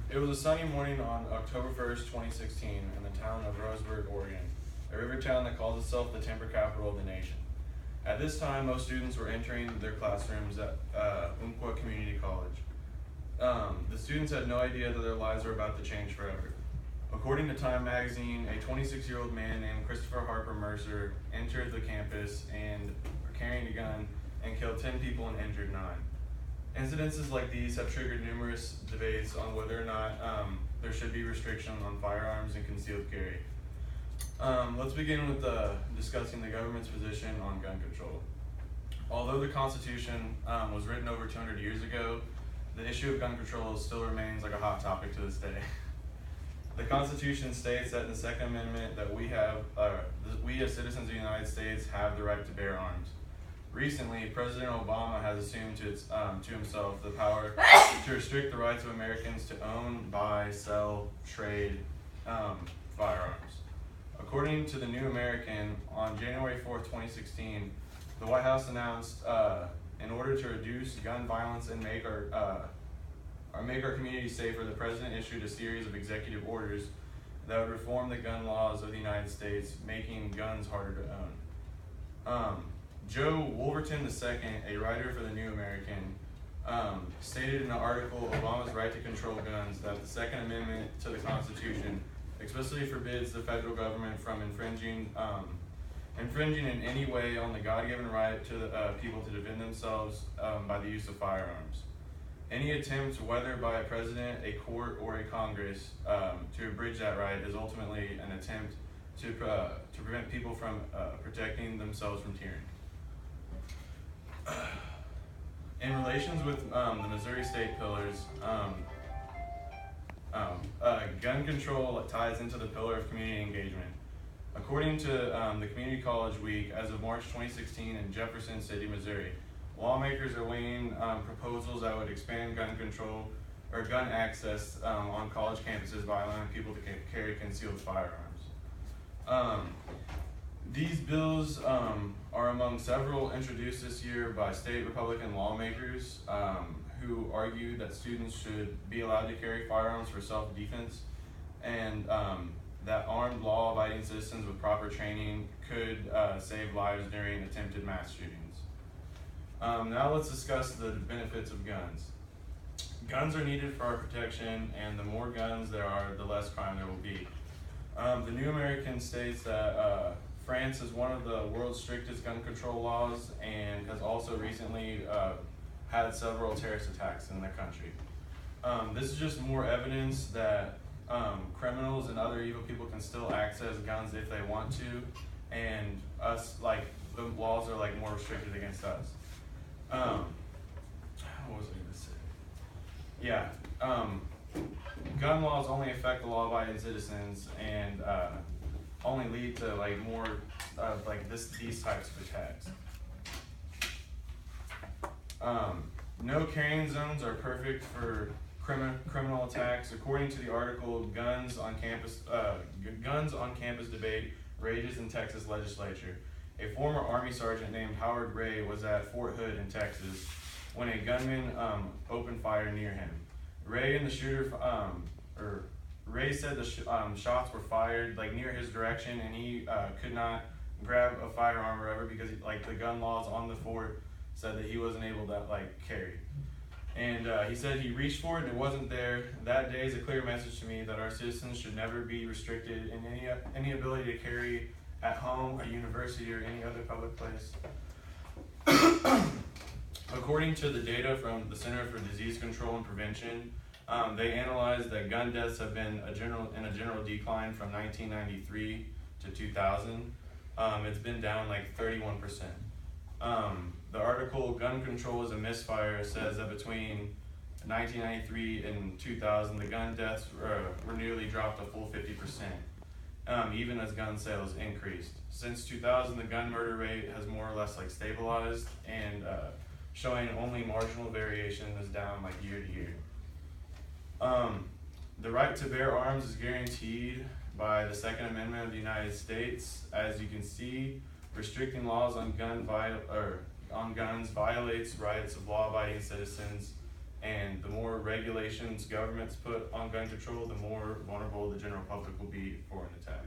It was a sunny morning on October 1st, 2016, in the town of Roseburg, Oregon, a river town that calls itself the timber capital of the nation. At this time, most students were entering their classrooms at Umpqua Community College. The students had no idea that their lives were about to change forever. According to Time magazine, a 26-year-old man named Christopher Harper Mercer entered the campus carrying a gun and killed 10 people and injured 9. Incidences like these have triggered numerous debates on whether or not there should be restrictions on firearms and concealed carry. Let's begin with discussing the government's position on gun control. Although the Constitution was written over 200 years ago, the issue of gun control still remains like a hot topic to this day. The Constitution states that in the Second Amendment that we as citizens of the United States have the right to bear arms. Recently, President Obama has assumed to himself the power to restrict the rights of Americans to own, buy, sell, trade firearms. According to the New American, on January 4th, 2016, the White House announced, in order to reduce gun violence and make our community safer, the President issued a series of executive orders that would reform the gun laws of the United States, making guns harder to own. Joe Wolverton II, a writer for the New American, stated in an article, Obama's right to control guns, that the Second Amendment to the Constitution explicitly forbids the federal government from infringing in any way on the God-given right to the people to defend themselves by the use of firearms. Any attempt, whether by a president, a court, or a Congress, to abridge that right is ultimately an attempt to prevent people from protecting themselves from tyranny. In relations with the Missouri State Pillars, gun control ties into the pillar of community engagement. According to the Community College Week, as of March 2016 in Jefferson City, Missouri, lawmakers are weighing proposals that would expand gun control or gun access on college campuses by allowing people to carry concealed firearms. These bills are among several introduced this year by state Republican lawmakers who argue that students should be allowed to carry firearms for self-defense and that armed law-abiding citizens with proper training could save lives during attempted mass shootings. Now let's discuss the benefits of guns. Guns are needed for our protection, and the more guns there are, the less crime there will be. The New American states that France is one of the world's strictest gun control laws and has also recently had several terrorist attacks in the country. This is just more evidence that criminals and other evil people can still access guns if they want to, and the laws are more restricted against us. What was I going to say? Yeah, gun laws only affect the law-abiding citizens and only lead to more of these types of attacks. No carrying zones are perfect for criminal attacks. According to the article, guns on campus debate rages in Texas legislature. A former Army sergeant named Howard Ray was at Fort Hood in Texas when a gunman opened fire near him. Ray and the shooter, Ray said the shots were fired near his direction, and he could not grab a firearm or whatever because the gun laws on the fort said that he wasn't able to carry. And he said he reached for it and it wasn't there. That day is a clear message to me that our citizens should never be restricted in any ability to carry at home, a university, or any other public place. According to the data from the Center for Disease Control and Prevention, they analyzed that gun deaths have been in a general decline from 1993 to 2000. It's been down 31%. The article, Gun Control is a Misfire, says that between 1993 and 2000, the gun deaths were nearly dropped a full 50%, even as gun sales increased. Since 2000, the gun murder rate has more or less stabilized and showing only marginal variation is down year to year. The right to bear arms is guaranteed by the Second Amendment of the United States. As you can see, restricting laws on guns violates rights of law-abiding citizens And the more regulations governments put on gun control, the more vulnerable the general public will be for an attack.